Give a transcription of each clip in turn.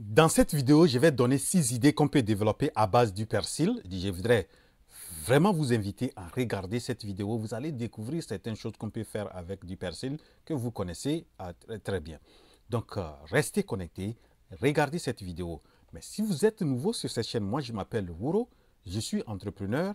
Dans cette vidéo, je vais donner 6 idées qu'on peut développer à base du persil. Je voudrais vraiment vous inviter à regarder cette vidéo. Vous allez découvrir certaines choses qu'on peut faire avec du persil que vous connaissez très bien. Donc, restez connectés, regardez cette vidéo. Mais si vous êtes nouveau sur cette chaîne, moi je m'appelle Wuro, je suis entrepreneur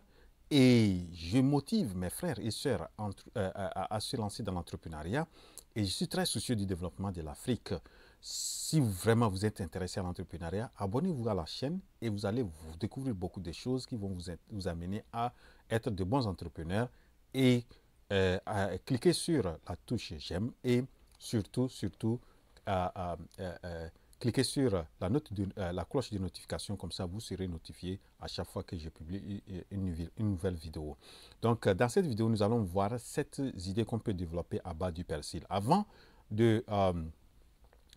et je motive mes frères et sœurs à se lancer dans l'entrepreneuriat. Et je suis très soucieux du développement de l'Afrique. Si vraiment vous êtes intéressé à l'entrepreneuriat, abonnez-vous à la chaîne et vous allez vous découvrir beaucoup de choses qui vont vous amener à être de bons entrepreneurs et à cliquer sur la touche j'aime et surtout, cliquez sur la cloche de notification, comme ça vous serez notifié à chaque fois que je publie une nouvelle vidéo. Donc dans cette vidéo, nous allons voir 7 idées qu'on peut développer à bas du persil. Avant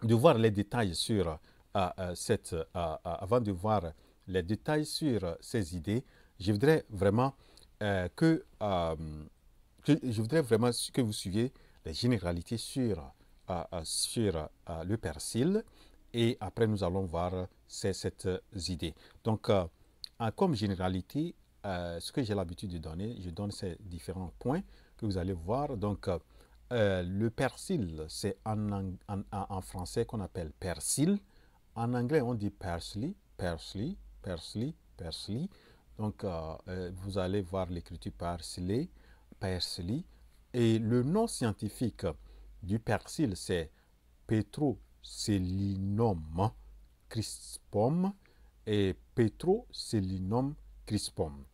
de voir les détails sur avant de voir les détails sur ces idées, je voudrais vraiment que vous suiviez les généralités sur le persil et après nous allons voir cette idée. Donc, comme généralité, ce que j'ai l'habitude de donner, je donne ces différents points que vous allez voir. Donc, le persil, c'est en français qu'on appelle persil. En anglais, on dit parsley, parsley, parsley, parsley. Donc, vous allez voir l'écriture parsley, parsley. Et le nom scientifique du persil, c'est Petroselinum crispum et Petroselinum crispum.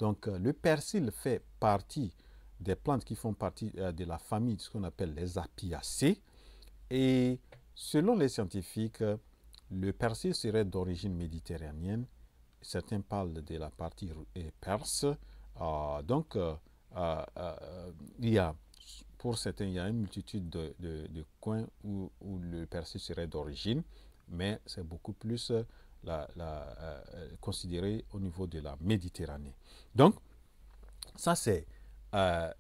Donc, le persil fait partie des plantes qui font partie de la famille de ce qu'on appelle les apiacées. Et selon les scientifiques, le persil serait d'origine méditerranéenne. Certains parlent de la partie perse. Donc, il y a, pour certains, il y a une multitude de coins où le persil serait d'origine, mais c'est beaucoup plus considéré au niveau de la Méditerranée. Donc, ça, c'est euh,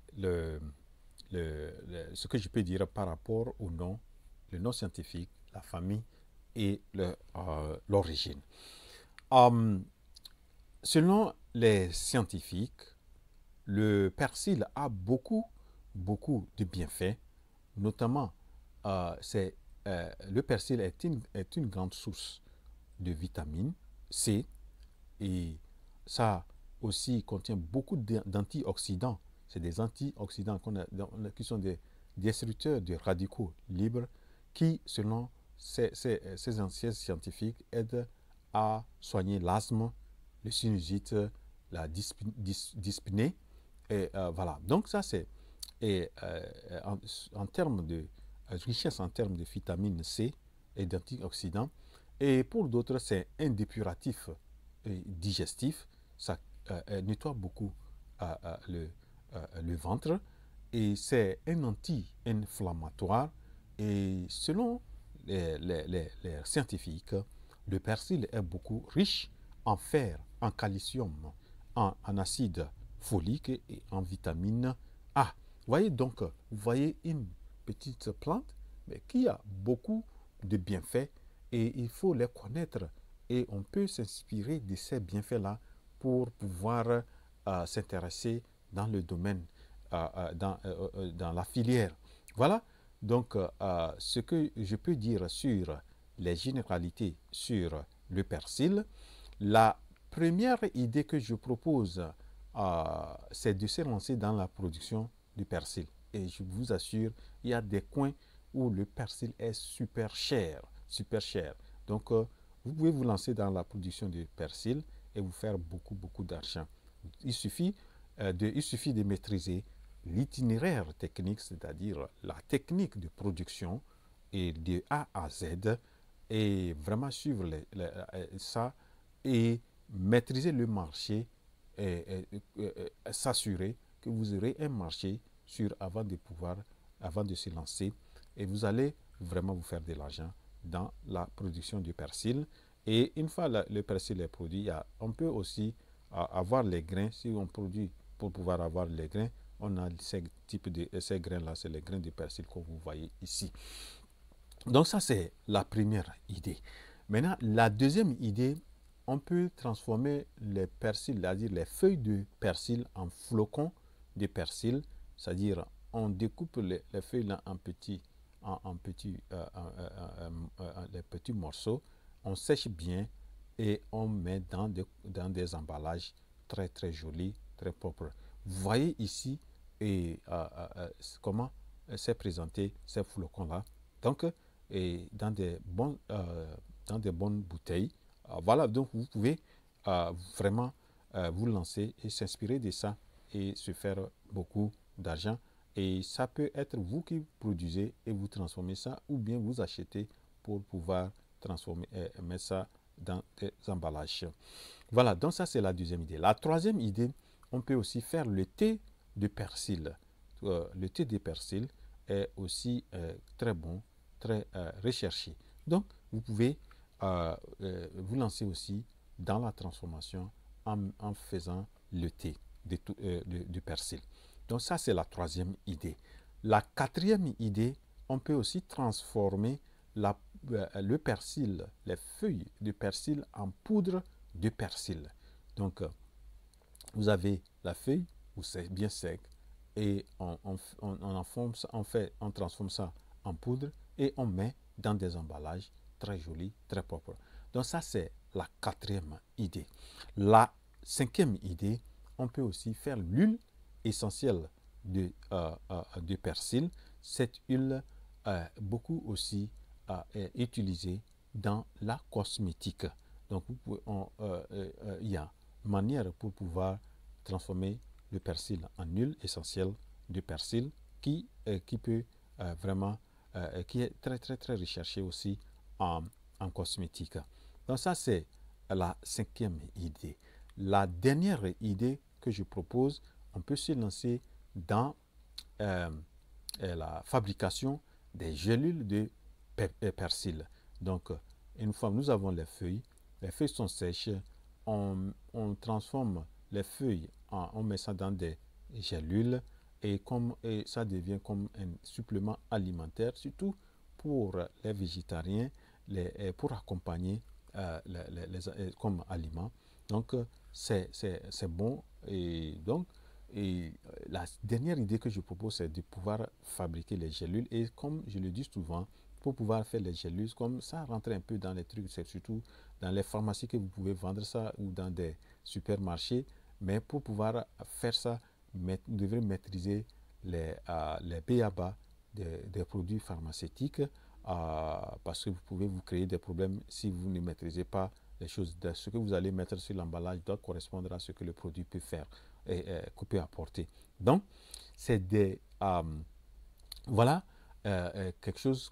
ce que je peux dire par rapport au nom, le nom scientifique, la famille et l'origine. Selon les scientifiques, le persil a beaucoup de bienfaits, notamment le persil est une grande source de vitamine C et ça aussi contient beaucoup d'antioxydants. C'est des antioxydants qui sont des destructeurs de radicaux libres qui, selon ces anciens scientifiques, aident à soigner l'asthme, le sinusite, la dyspnée. Et voilà. Donc ça, c'est en termes de richesse, en termes de vitamine C et d'antioxydants. Et pour d'autres, c'est un dépuratif digestif. Ça nettoie beaucoup le ventre. Et c'est un anti-inflammatoire. Et selon les scientifiques, le persil est beaucoup riche en fer, en calcium, en acide folique et en vitamine A. Vous voyez donc, vous voyez une petite plante mais qui a beaucoup de bienfaits et il faut les connaître et on peut s'inspirer de ces bienfaits-là pour pouvoir s'intéresser dans le domaine, dans la filière. Voilà donc ce que je peux dire sur les généralités sur le persil. La première idée que je propose, c'est de se lancer dans la production du persil. Et je vous assure, il y a des coins où le persil est super cher, super cher. Donc, vous pouvez vous lancer dans la production du persil et vous faire beaucoup d'argent. Il suffit de maîtriser l'itinéraire technique, c'est-à-dire la technique de production et de A à Z et vraiment suivre ça et maîtriser le marché et s'assurer que vous aurez un marché avant de se lancer et vous allez vraiment vous faire de l'argent dans la production du persil. Et une fois le persil est produit, on peut aussi avoir les grains. Si on produit pour pouvoir avoir les grains, on a ces grains-là, c'est les grains de persil que vous voyez ici. Donc ça, c'est la première idée. Maintenant, la deuxième idée, on peut transformer les persils, c'est-à-dire les feuilles de persil en flocons de persil, c'est-à-dire on découpe les feuilles là en petits, les petits morceaux, on sèche bien et on met dans des emballages très très jolis, très propres. Vous voyez ici comment s'est présenté ces flocons-là. Donc, et dans des bonnes bouteilles. Voilà, donc vous pouvez vraiment vous lancer et s'inspirer de ça et se faire beaucoup d'argent. Et ça peut être vous qui produisez et vous transformez ça, ou bien vous achetez pour pouvoir transformer et mettre ça dans des emballages. Voilà, donc ça c'est la deuxième idée. La troisième idée, on peut aussi faire le thé de persil. Le thé de persil est aussi très bon, très recherché. Donc, vous pouvez vous lancer aussi dans la transformation en faisant le thé de persil. Donc, ça, c'est la troisième idée. La quatrième idée, on peut aussi transformer le persil, les feuilles de persil en poudre de persil. Donc, vous avez la feuille, où c'est bien sec, et on transforme ça en poudre et on met dans des emballages très jolis, très propres. Donc ça, c'est la quatrième idée. La cinquième idée, on peut aussi faire l'huile essentielle de persil. Cette huile beaucoup aussi est utilisée dans la cosmétique. Donc, il y a manière pour pouvoir transformer le persil en huile essentielle de persil qui peut vraiment, qui est très très très recherché aussi en cosmétique. Donc ça c'est la cinquième idée. La dernière idée que je propose, on peut se lancer dans la fabrication des gélules de persil. Donc une fois nous avons les feuilles sont sèches, on transforme les feuilles, on met ça dans des gélules et ça devient comme un supplément alimentaire, surtout pour les végétariens, pour accompagner comme aliment. Donc, c'est bon. Et donc, la dernière idée que je propose, c'est de pouvoir fabriquer les gélules. Et comme je le dis souvent, pour pouvoir faire les gélules, comme ça rentre un peu dans les trucs, c'est surtout dans les pharmacies que vous pouvez vendre ça ou dans des supermarchés. Mais pour pouvoir faire ça, vous devrez maîtriser les B.A.B.A. des produits pharmaceutiques parce que vous pouvez vous créer des problèmes si vous ne maîtrisez pas les choses. Ce que vous allez mettre sur l'emballage doit correspondre à ce que le produit peut faire et peut apporter. Donc, c'est des... voilà quelque chose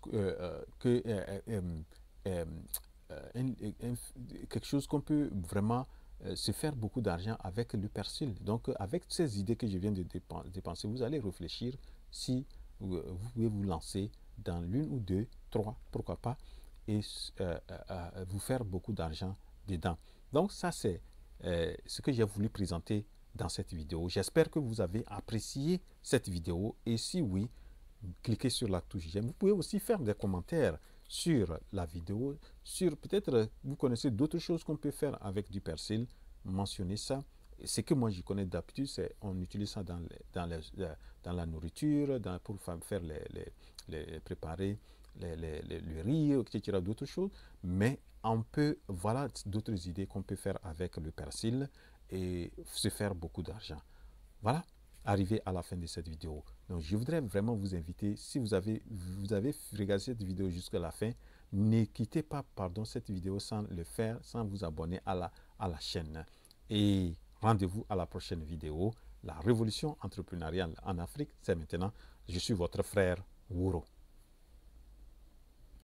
quelque chose qu'on peut vraiment se faire beaucoup d'argent avec le persil. Donc, avec ces idées que je viens de dépenser, vous allez réfléchir si vous pouvez vous lancer dans l'une ou deux, trois, pourquoi pas, et vous faire beaucoup d'argent dedans. Donc, ça, c'est ce que j'ai voulu présenter dans cette vidéo. J'espère que vous avez apprécié cette vidéo et si oui, cliquez sur la touche j'aime. Vous pouvez aussi faire des commentaires sur la vidéo, sur peut-être vous connaissez d'autres choses qu'on peut faire avec du persil, mentionnez ça. Ce que moi je connais d'habitude, c'est on utilise ça dans la nourriture, pour faire préparer le riz, etc. d'autres choses. Mais on peut, voilà d'autres idées qu'on peut faire avec le persil et se faire beaucoup d'argent. Voilà, arrivé à la fin de cette vidéo. Donc, je voudrais vraiment vous inviter, si vous avez regardé cette vidéo jusqu'à la fin, ne quittez pas cette vidéo sans le faire, sans vous abonner à la chaîne. Et rendez-vous à la prochaine vidéo. La révolution entrepreneuriale en Afrique, c'est maintenant. Je suis votre frère Wuro.